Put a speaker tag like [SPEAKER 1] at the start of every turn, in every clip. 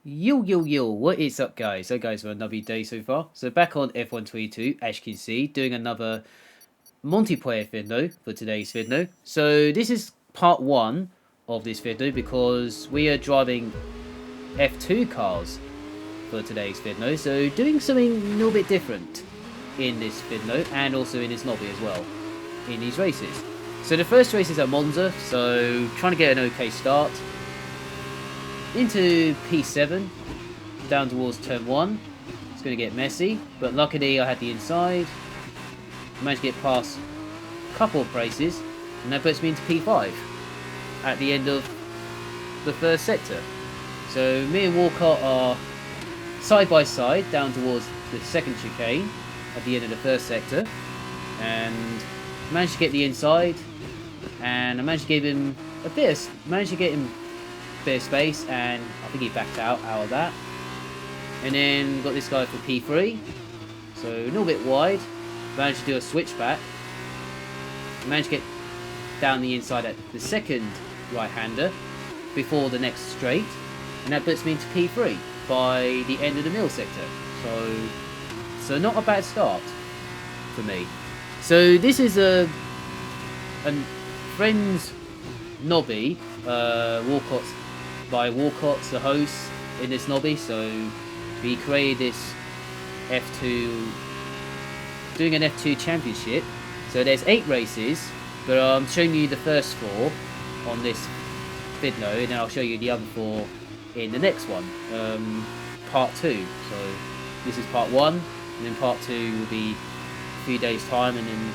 [SPEAKER 1] Yo, what is up, guys? So, guys, for another day so far. So, back on F122, as you can see, doing another multiplayer video for today's video. So, this is part one of this video because we are driving F2 cars for today's video. So, doing something a little bit different in this video and also in this lobby as well in these races. So, the first race is at Monza, so trying to get an okay start. Into P7, down towards turn 1. It's going to get messy, but luckily I had the inside. Managed to get past a couple of races, and that puts me into P5 at the end of the first sector. So me and Walcott are side by side down towards the second chicane at the end of the first sector, and managed to get the inside, and I managed to give him a bit of space, and I think he backed out of that. And then got this guy for P3, so a little bit wide. Managed to do a switchback. Managed to get down the inside at the second right-hander before the next straight, and that puts me into P3 by the end of the middle sector. So not a bad start for me. So this is a friend's nobby. Walcott's the host in this lobby, so we created this F2, doing an F2 championship. So there's 8 races, but I'm showing you the first 4 on this video, and then I'll show you the other 4 in the next one, part 2. So this is part 1, and then part 2 will be a few days time, and then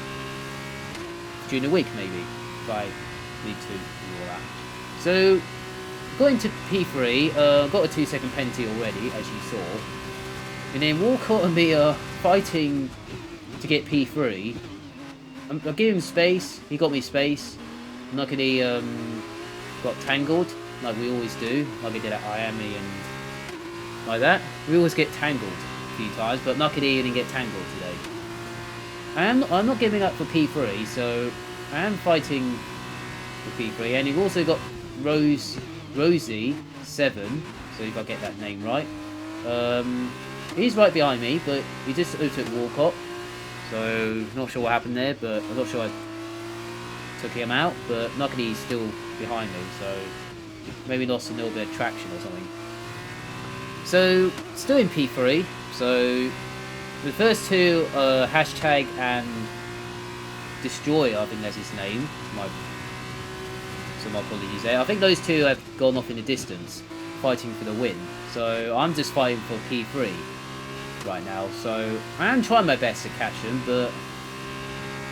[SPEAKER 1] during the week maybe, if I need to do all that. So got into P3, got a 2-second penalty already, as you saw. And then Walcott and me are fighting to get P3. I gave him space, he got me space. Luckily, got tangled, like we always do, like we did at Miami and like that. We always get tangled a few times, but luckily he didn't get tangled today. I'm not giving up for P3, so I am fighting for P3. And you've also got Rosie 7, so if I get that name right. He's right behind me, but he just overtook Walcott, so not sure what happened there, but I'm not sure I took him out, but luckily he's still behind me, so maybe lost a little bit of traction or something. So still in P3, so the first 2 Hashtag and Destroyer, I think that's his name. My apologies there. I think those 2 have gone off in the distance, fighting for the win. So I'm just fighting for P3 right now. So I am trying my best to catch them, but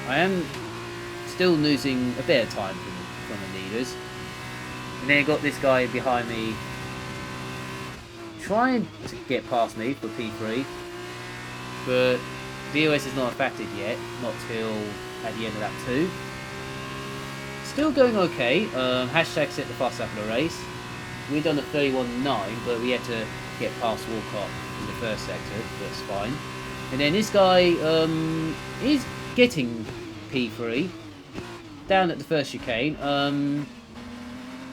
[SPEAKER 1] I am still losing a bit of time from the leaders. And then I got this guy behind me trying to get past me for P3, but VOS is not affected yet, not till at the end of that 2. Still going okay. Hashtag set the fast lap of the race. We've done a 31.9, but we had to get past Walcott in the first sector. That's fine. And then this guy is getting P3 down at the first chicane. I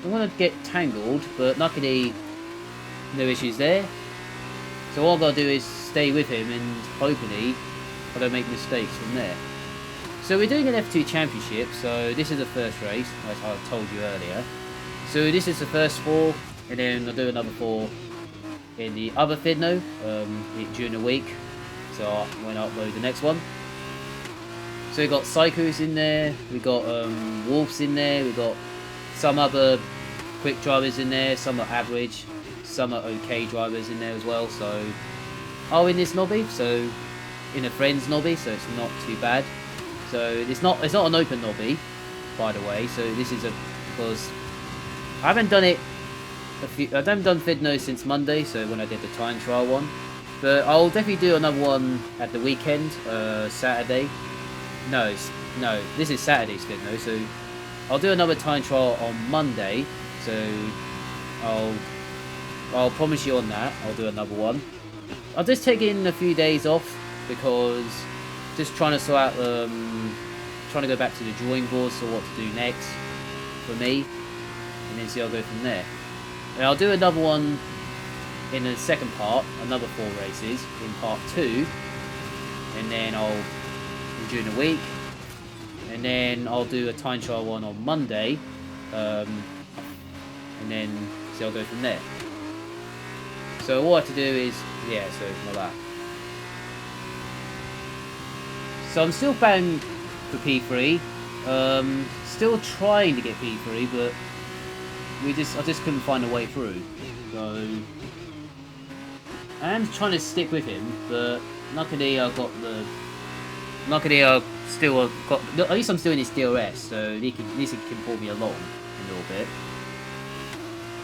[SPEAKER 1] want to get tangled, but luckily no issues there. So all I've got to do is stay with him, and hopefully I don't make mistakes from there. So we're doing an F2 championship, so this is the first race, as I told you earlier. So this is the first 4, and then I'll do another 4 in the other video during the week, so when I upload the next one. So we've got Psychos in there, we've got Wolves in there, we've got some other quick drivers in there, some are average, some are okay drivers in there as well. So in this lobby, so in a friend's lobby, so it's not too bad. So it's not an open lobby, by the way. So this is because I haven't done it. I haven't done Fidno since Monday, so when I did the time trial one. But I'll definitely do another one at the weekend, Saturday. No, this is Saturday's Fidno, so I'll do another time trial on Monday. So I'll promise you on that. I'll do another one. I'll just take in a few days off because just trying to sort out, trying to go back to the drawing board, so what to do next for me, and then see how I go from there. And I'll do another one in the second part, another 4 races in part 2, and then during the week, and then I'll do a time trial one on Monday, and then I'll go from there. So all I have to do is, yeah, so like that. So I'm still bang for P3, still trying to get P3, but I just couldn't find a way through. So I am trying to stick with him, but luckily I still got, at least I'm still in his DRS, so at least he can pull me along a little bit.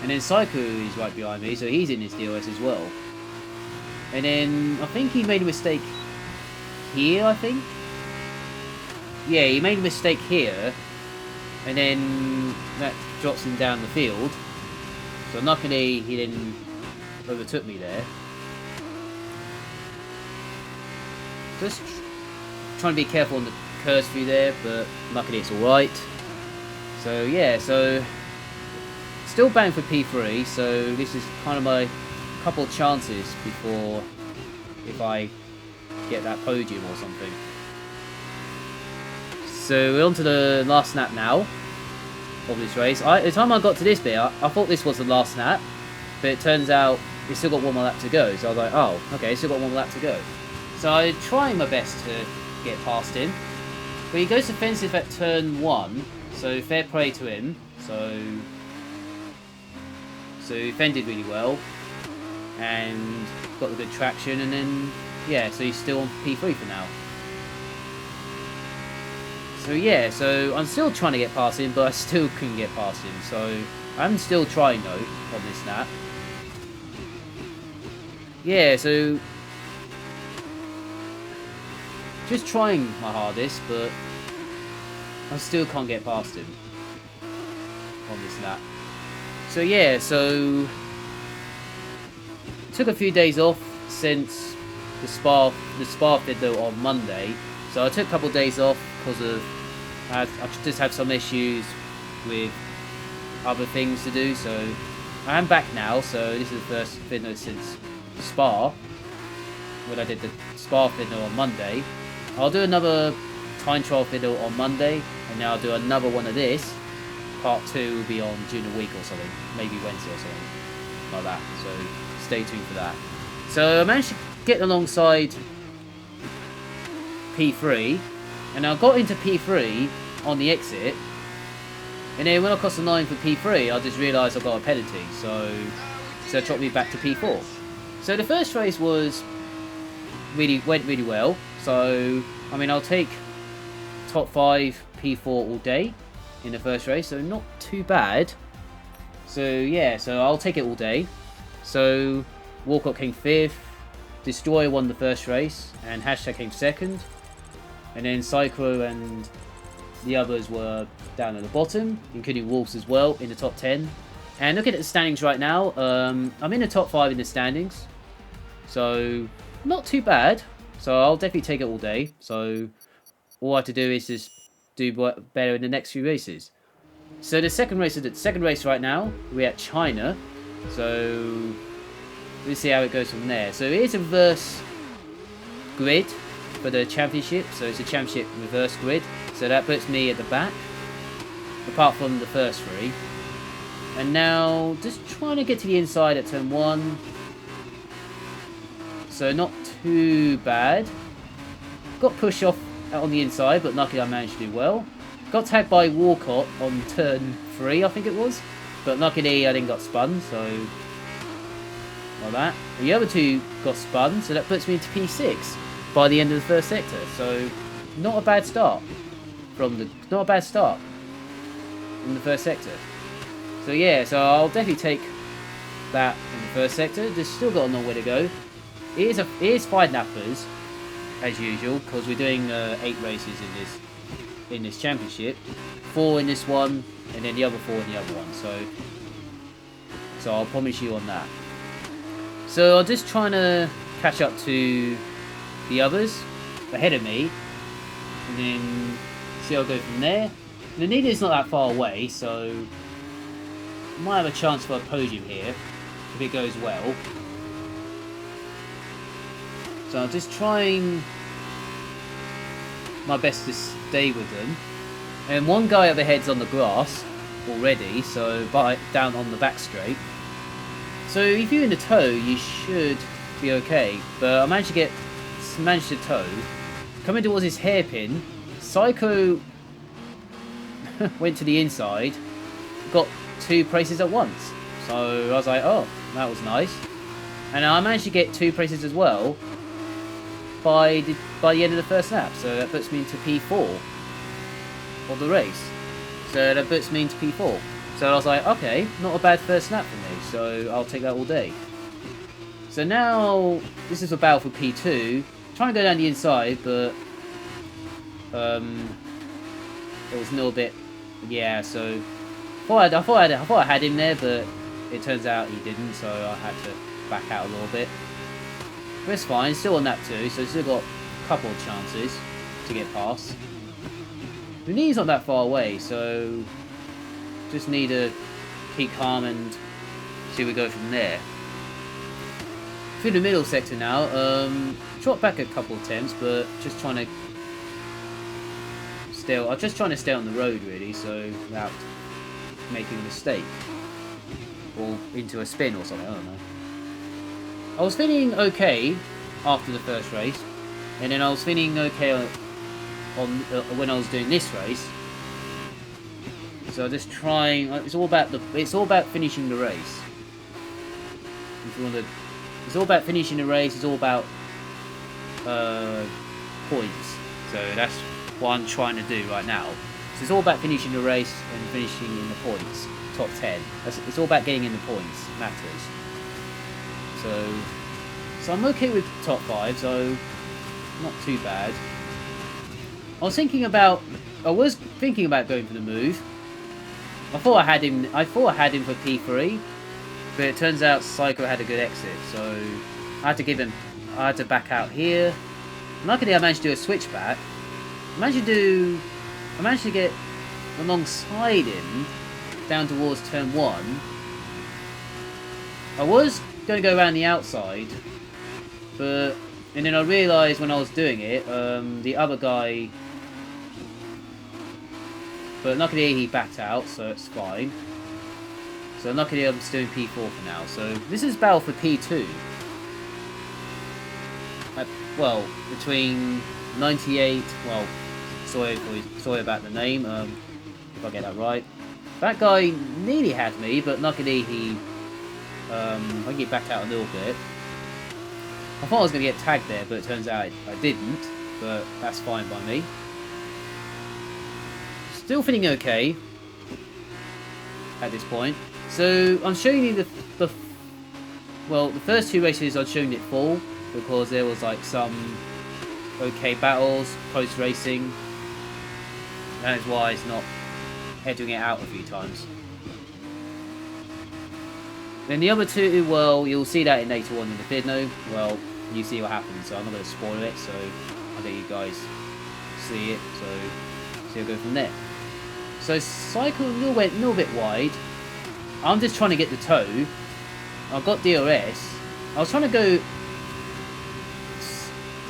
[SPEAKER 1] And then Psycho is right behind me, so he's in his DRS as well. And then I think he made a mistake here, I think. Yeah, he made a mistake here, and then that drops him down the field. So luckily he then overtook me there. Just trying to be careful on the curves through there, but luckily it's alright. So yeah, so still bang for P3, so this is kind of my couple of chances before, if I get that podium or something. So we're on to the last lap now of this race. The time I got to this bit, I thought this was the last lap, but it turns out it's still got one more lap to go. So I was like, oh, okay, still got one more lap to go. So I try my best to get past him, but he goes offensive at turn 1, so fair play to him. So he fended really well and got the good traction, and then yeah, so he's still on P3 for now. So yeah, so I'm still trying to get past him, but I still couldn't get past him. So I'm still trying though on this lap. Yeah, so just trying my hardest, but I still can't get past him on this lap. So yeah, so took a few days off since the Spa video on Monday. So I took a couple of days off because of I just had some issues with other things to do. So I am back now. So this is the first video since Spa, when I did the Spa video on Monday. I'll do another time trial video on Monday, and then I'll do another one of this. Part 2 will be on during the week or something, maybe Wednesday or something like that. So stay tuned for that. So I managed to get alongside P3, and I got into P3 on the exit, and then when I crossed the line for P3, I just realised I got a penalty, so it dropped me back to P4. So the first race went really well. So I mean, I'll take top 5 P4 all day in the first race, so not too bad. So yeah, so I'll take it all day. So Walcott came 5th, Destroyer won the first race, and Hashtag came 2nd. And then Psycho and the others were down at the bottom, including Wolves as well in the top 10. And looking at the standings right now, I'm in the top 5 in the standings, so not too bad. So I'll definitely take it all day. So all I have to do is just do better in the next few races. So the second race right now, we're at China. So we'll see how it goes from there. So it is a reverse grid for the championship. So it's a championship reverse grid. So that puts me at the back, apart from the first 3. And now just trying to get to the inside at turn 1. So not too bad. Got pushed off on the inside, but luckily I managed to do well. Got tagged by Walcott on turn 3, I think it was. But luckily I didn't got spun, so like that. The other 2 got spun, so that puts me into P6 by the end of the first sector. So not a bad start in the first sector. So yeah, so I'll definitely take that in the first sector. There's still got a long way to go. It is 5 lappers as usual, because we're doing 8 races in this championship, 4 in this one, and then the other 4 in the other one. So I'll promise you on that. So I'm just trying to catch up to the others ahead of me, and then see how I go from there. The leader's not that far away, so I might have a chance for a podium here if it goes well. So I'm just trying my best to stay with them. And one guy up ahead's on the grass already, so down on the back straight. So if you're in the tow, you should be okay. But I managed to tow. Coming towards his hairpin, Psycho went to the inside, got 2 places at once. So I was like, oh, that was nice. And I managed to get 2 places as well by the end of the first lap. So that puts me into P4 of the race. So that puts me into P4. So I was like, okay, not a bad first lap for me. So I'll take that all day. So now this is a battle for P2. Trying to go down the inside, but it was a little bit, yeah. So I thought I had him there, but it turns out he didn't. So I had to back out a little bit. But it's fine. Still on lap 2, so still got a couple of chances to get past. The knee's not that far away, so just need to keep calm and see where we go from there. Through the middle sector now, drop back a couple of attempts, but just trying to I'm just trying to stay on the road really, so without making a mistake or into a spin or something. I don't know. I was feeling okay after the first race, and then I was feeling okay when I was doing this race. So just trying. It's all about finishing the race. If you want to, it's all about finishing the race. It's all about points. So that's what I'm trying to do right now. So it's all about finishing the race and finishing in the points, top 10. It's all about getting in the points. It matters. So I'm okay with top 5. So not too bad. I was thinking about going for the move. I thought I had him for P3, but it turns out Psycho had a good exit, so I had to back out here. Luckily I managed to do a switchback. I managed to get alongside him down towards turn 1. I was going to go around the outside, and then I realised when I was doing it, the other guy. But luckily he backed out, so it's fine. So luckily I'm still in P4 for now. So this is battle for P2. Well, between 98. Well, sorry about the name. If I get that right. That guy nearly had me, but luckily I get backed out a little bit. I thought I was going to get tagged there, but it turns out I didn't. But that's fine by me. Still feeling okay at this point. So I'm showing you the first 2 races I've shown it full because there was like some okay battles post racing. That is why it's not heading it out a few times. Then the other 2, well, you'll see that in later on in the video. Well, you see what happens, so I'm not going to spoil it. So I'll let you guys see it. So I'll go from there. So Cycle went a little bit wide. I'm just trying to get the toe. I've got DRS. I was trying to go.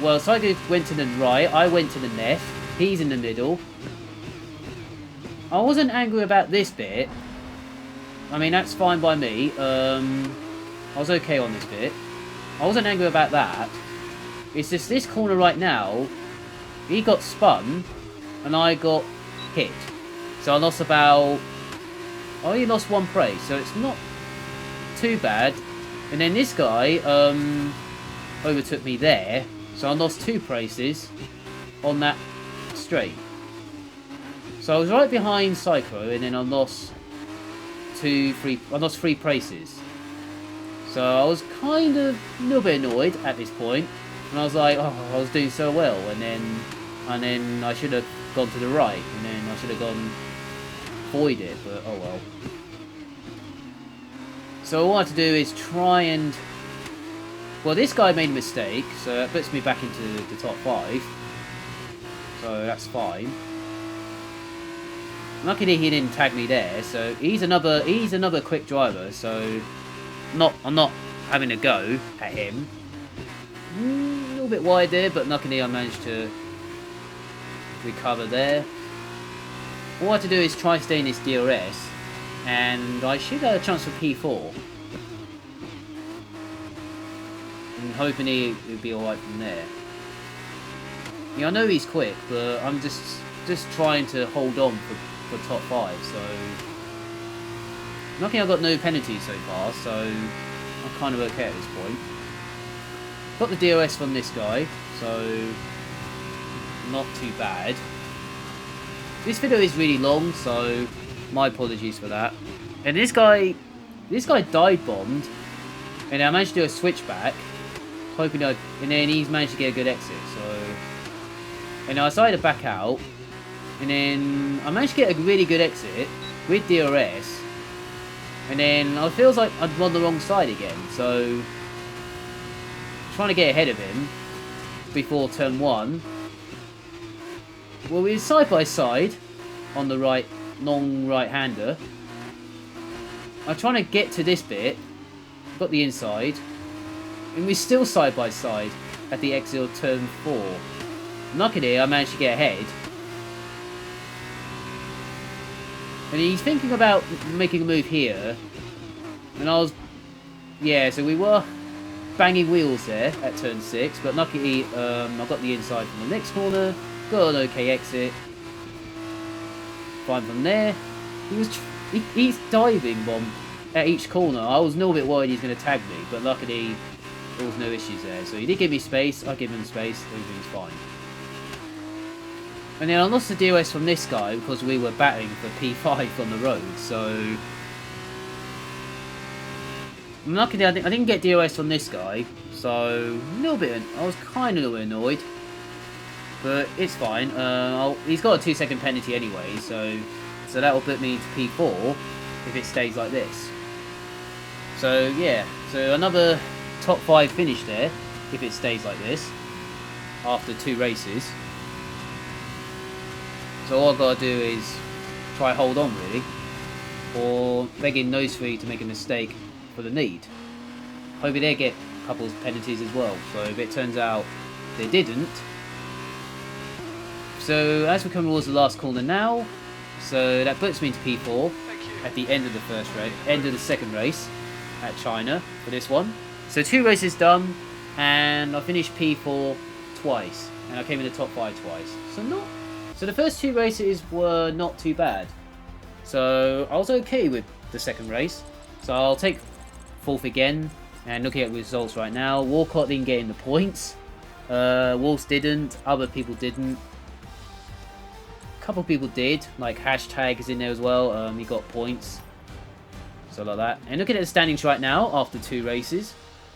[SPEAKER 1] Well, Cycle went to the right. I went to the left. He's in the middle. I wasn't angry about this bit. I mean, that's fine by me. I was okay on this bit. I wasn't angry about that. It's just this corner right now. He got spun, and I got hit. So I lost I only lost 1 place, so it's not too bad. And then this guy overtook me there, so I lost 2 places on that straight. So I was right behind Psycho, and then I lost 3 places. So I was kind of a little bit annoyed at this point, and I was like, oh, I was doing so well, and then I should have gone to the right, and then I should have gone avoid it, but oh well. So all I have to do is try and... Well, this guy made a mistake, so that puts me back into the top 5. So that's fine. Luckily he didn't tag me there, so he's another quick driver, so I'm not having a go at him. A little little bit wide there, but luckily I managed to recover there. All I have to do is try staying this DRS, and I should have a chance for P4. And hoping it'll be alright from there. Yeah, I know he's quick, but I'm just trying to hold on for top 5, so... Luckily I've got no penalties so far, so I'm kind of okay at this point. Got the DRS from this guy, so not too bad. This video is really long, so my apologies for that. And this guy dive bombed, and I managed to do a switchback, hoping and then he's managed to get a good exit. So, and I decided to back out, and then I managed to get a really good exit with DRS, and then I feels like I'd run the wrong side again. So, trying to get ahead of him before turn 1. Well, we were side by side on the right, long right-hander. I'm trying to get to this bit, got the inside, and we're still side by side at the exit of turn 4. Luckily, I managed to get ahead. And he's thinking about making a move here, and I was, yeah, so we were banging wheels there at turn 6, but luckily I got the inside from the next corner, got an okay exit. Fine from there. He's diving bomb at each corner. I was a little bit worried he's going to tag me, but luckily there was no issues there. So he did give me space, I gave him space, everything's fine. And then I lost the DRS from this guy because we were battling for P5 on the road, so... Luckily I didn't get DRS from this guy, so a little bit, I was kind of a little bit annoyed. But it's fine. He's got a 2-second penalty anyway, so that will put me into P4 if it stays like this. So yeah, so another top 5 finish there if it stays like this after 2 races. So all I've got to do is try hold on really, or begging those 3 to make a mistake for the lead. Hopefully they get a couple of penalties as well. So if it turns out they didn't. So as we come towards the last corner now, so that puts me into P4 at the end of the first race, end of the second race at China for this one. So 2 races done, and I finished P4 twice, and I came in the top 5 twice. So the first 2 races were not too bad. So I was okay with the second race. So I'll take 4th again, and looking at the results right now, Walcott didn't get in the points. Wolves didn't, other people didn't. Couple people did, like Hashtag is in there as well, he got points, so like that. And looking at the standings right now after 2 races,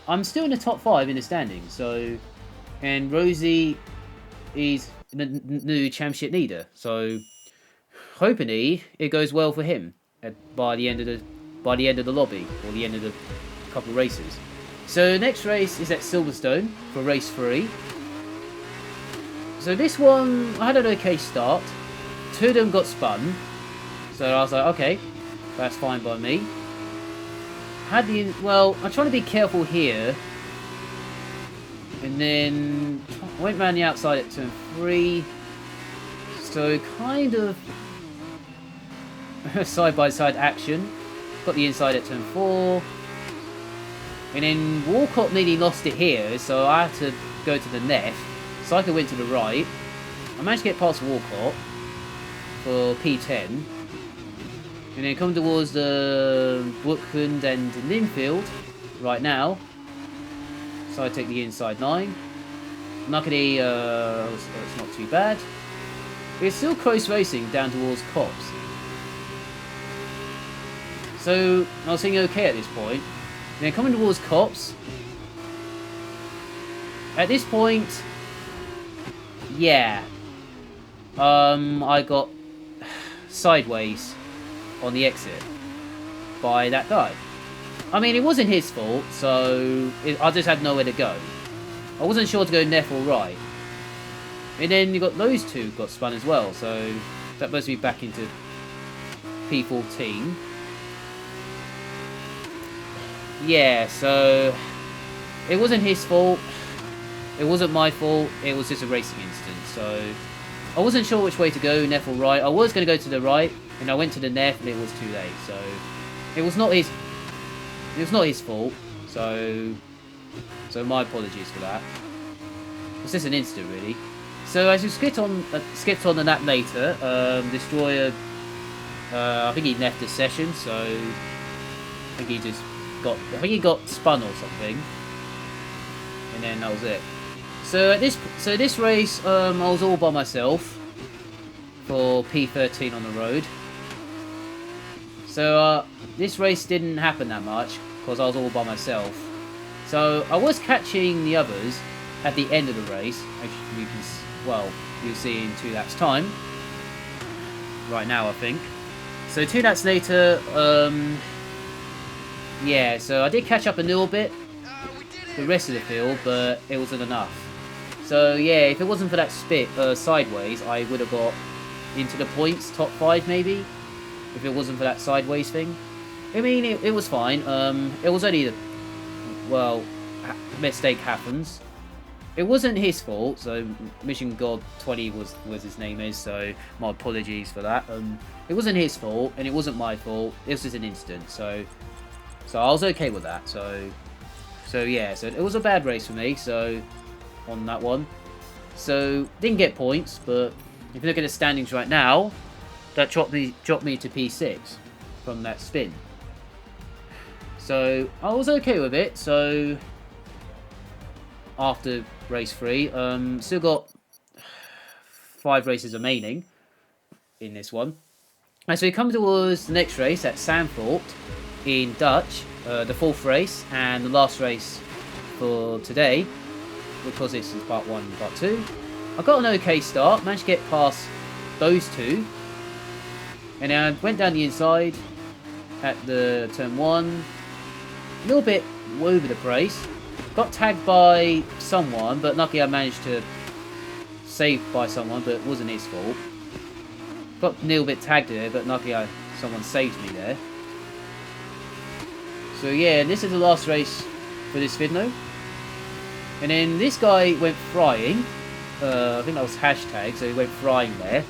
[SPEAKER 1] I'm still in the top 5 in the standings. So, and Rosie is the new championship leader, so hopefully it goes well for him by the end of the lobby, or the end of the couple of races. So next race is at Silverstone for race 3. So this one I had an okay start. 2 of them got spun, so I was like, okay, that's fine by me. Well, I'm trying to be careful here, and then went round the outside at turn 3, so kind of side-by-side action. Got the inside at turn 4, and then Walcott nearly lost it here, so I had to go to the left. Cycle went to the right. I managed to get past Walcott for P10, and then come towards the Brookland and Linfield right now, so I take the inside line. Luckily it's not too bad, but it's still close racing down towards Cops, so I was thinking okay at this point. And then coming towards Cops, at this point, yeah, I got sideways on the exit by that guy. I mean, it wasn't his fault, so I just had nowhere to go. I wasn't sure to go left or right. And then you got those 2 got spun as well, so that puts me back into P14. Yeah, so it wasn't his fault. It wasn't my fault, it was just a racing incident, so I wasn't sure which way to go, left or right. I was going to go to the right, and I went to the left, and it was too late, so it was not his fault, so my apologies for that. It's just an incident, really. So as you skipped on the lap later, Destroyer, I think he left the session, so I think he got spun or something, and then that was it. So this race, I was all by myself for P13 on the road. So this race didn't happen that much because I was all by myself. So I was catching the others at the end of the race. You'll see in 2 laps time. Right now, I think. So 2 laps later, yeah. So I did catch up a little bit the rest of the field, but it wasn't enough. So yeah, if it wasn't for that spit sideways, I would have got into the points, top 5 maybe. If it wasn't for that sideways thing. I mean, it was fine. It was only mistake happens. It wasn't his fault, so Mission God 20 was his name is, so my apologies for that. It wasn't his fault, and it wasn't my fault. It was just an incident, so I was okay with that. So yeah, so it was a bad race for me. So on that one, so didn't get points, but if you look at the standings right now, that dropped me to P6 from that spin. So I was okay with it. So after race 3, still got 5 races remaining in this one. And so we come towards the next race at Sandford in Dutch, the 4th race and the last race for today, because this is part 1 and part 2. I got an okay start, managed to get past those 2, and then I went down the inside at the turn 1, a little bit over the place. Got tagged by someone, but luckily I managed to save by someone, but it wasn't his fault. Got a little bit tagged there, but luckily someone saved me there. So yeah, this is the last race for this video. And then this guy went flying. I think that was hashtag, so he went flying there.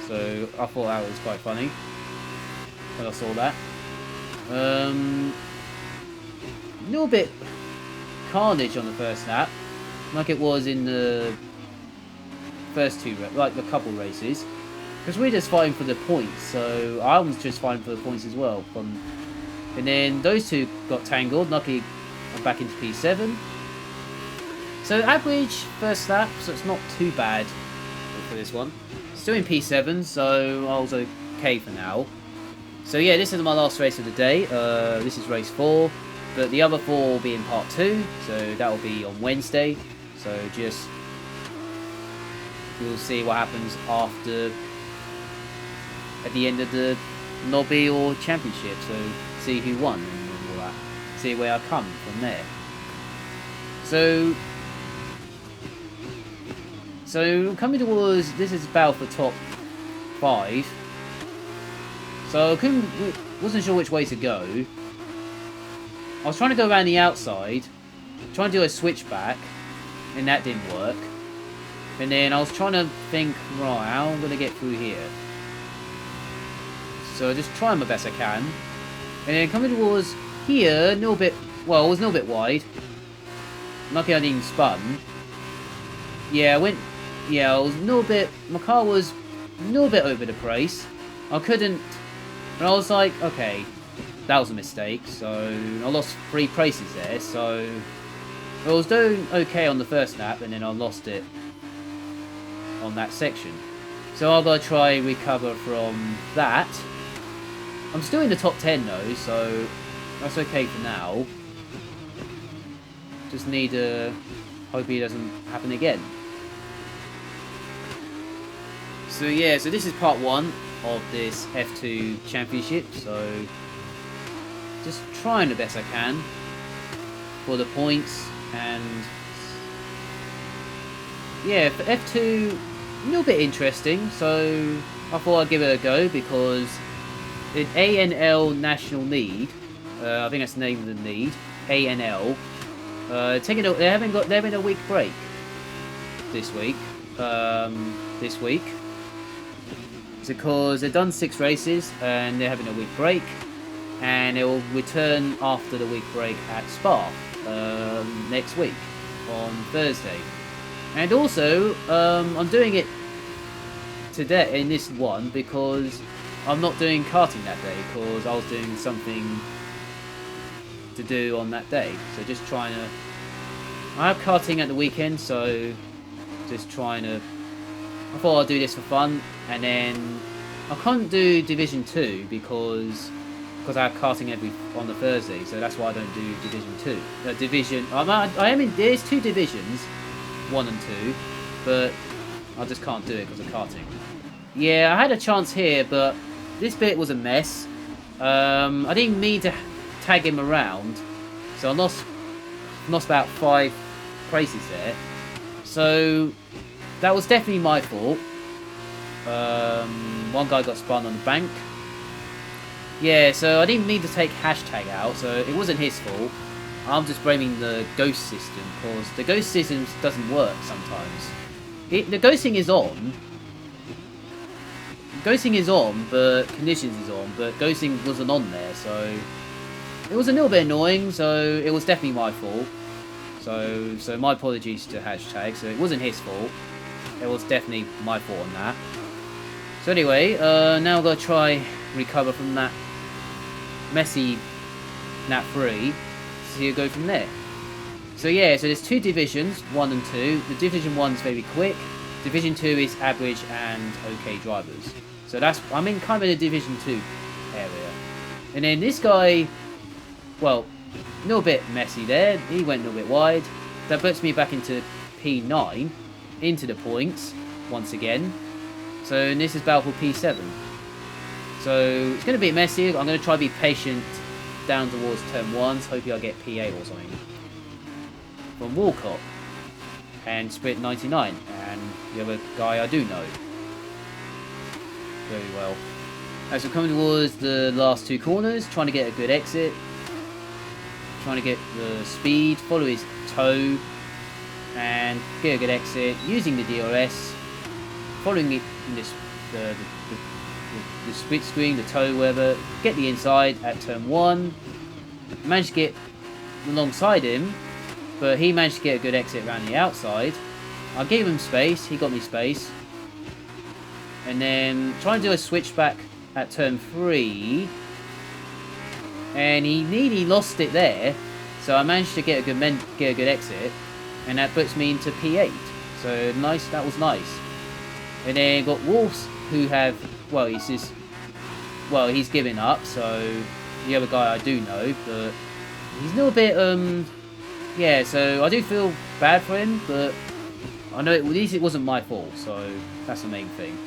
[SPEAKER 1] So I thought that was quite funny when I saw that. A little bit carnage on the first lap, like it was in the first 2, like the couple races, because we're just fighting for the points. So I was just fighting for the points as well. And then those 2 got tangled. Luckily, I'm back into P7. So average first lap, so it's not too bad for this one. Still in P7, so I was okay for now. So yeah, this is my last race of the day. This is race 4. But the other 4 will be in part 2, so that will be on Wednesday. So you'll see what happens at the end of the lobby or championship. So see who won and all that. See where I come from there. So coming towards, this is battle for top 5. So I wasn't sure which way to go. I was trying to go around the outside, trying to do a switchback, and that didn't work. And then I was trying to think, right, how am I going to get through here? So just trying my best I can. And then coming towards here, a little bit, well, it was a little bit wide. Lucky I didn't spun. Yeah, I was a little bit, my car was a little bit over the place. I couldn't, and I was like, okay. That was a mistake, so I lost 3 places there, so I was doing okay on the first lap, and then I lost it on that section. So I've got to try and recover from that. I'm still in the top 10 though, so that's okay for now. Just need to hope it doesn't happen again. So yeah, so this is part 1 of this F2 championship, so just trying the best I can for the points. And yeah, for F2, a little bit interesting, so I thought I'd give it a go, because in ANL National Lead, I think that's the name of the lead, ANL, they're having a week break, this week. It's because they've done 6 races and they're having a week break, and they will return after the week break at Spa next week on Thursday. And also, I'm doing it today in this one because I'm not doing karting that day because I was doing something to do on that day. So just trying to... I have karting at the weekend, so just trying to... I thought I'd do this for fun, and then I can't do Division 2 because I have karting on the Thursday, so that's why I don't do Division 2. I am in... There's 2 divisions, 1 and 2, but I just can't do it because of karting. Yeah, I had a chance here, but this bit was a mess. I didn't mean to tag him around, so I lost about 5 places there. So that was definitely my fault. One guy got spun on the bank. Yeah, so I didn't mean to take hashtag out, so it wasn't his fault. I'm just blaming the ghost system, because the ghost system doesn't work sometimes. The ghosting is on. Ghosting is on, but conditions is on, but ghosting wasn't on there, so it was a little bit annoying, so it was definitely my fault. So my apologies to hashtag, so it wasn't his fault. It was definitely my fault on that. So anyway, now I've got to try recover from that messy nap 3, so you go from there. So yeah, so there's 2 divisions, 1 and 2. The Division 1 is very quick. Division 2 is average and okay drivers. So I'm in kind of the Division 2 area. And then this guy, well, a little bit messy there. He went a little bit wide. That puts me back into P9, into the points, once again. So this is battle for P7. So it's going to be messy. I'm going to try to be patient down towards turn 1. So hopefully I'll get P8 or something. From Walcott. And Split 99. And the other guy I do know very well. As we're coming towards the last 2 corners, trying to get a good exit. Trying to get the speed, follow his toe, and get a good exit using the DRS, following it in this the split screen, the toe, whatever. Get the inside at turn 1. Managed to get alongside him, but he managed to get a good exit around the outside. I gave him space, he got me space, and then trying to do a switchback at turn 3. And he nearly lost it there, so I managed to get a good exit, and that puts me into P8. So nice, that was nice. And then got Wolves, who have, well, he's given up. So the other guy I do know, but he's a little bit, yeah. So I do feel bad for him, but I know at least it wasn't my fault. So that's the main thing.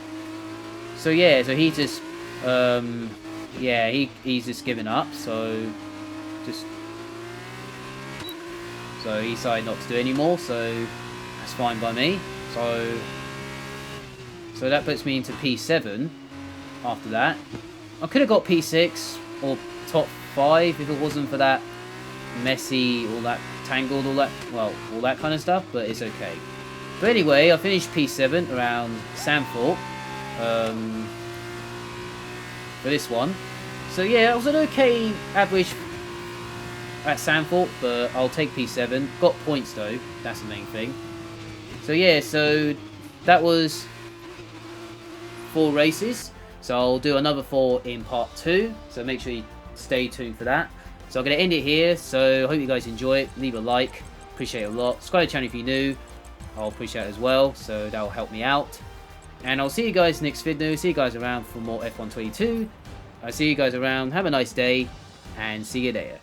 [SPEAKER 1] So yeah, so he just, yeah, he's just given up, so he decided not to do anymore, so that's fine by me. So that puts me into P7 after that. I could have got P6 or top 5 if it wasn't for that messy, all that tangled, all that kind of stuff, but it's okay. But anyway, I finished P7 around Sandford. For this one. So yeah, it was an okay average at Sandford, but I'll take P7. Got points though, that's the main thing. So yeah, so that was 4 races. So I'll do another 4 in part 2. So make sure you stay tuned for that. So I'm going to end it here. So I hope you guys enjoy it. Leave a like. Appreciate it a lot. Subscribe to the channel if you're new. I'll appreciate it as well. So that will help me out. And I'll see you guys next video. See you guys around for more F1 22. I'll see you guys around. Have a nice day. And see you there.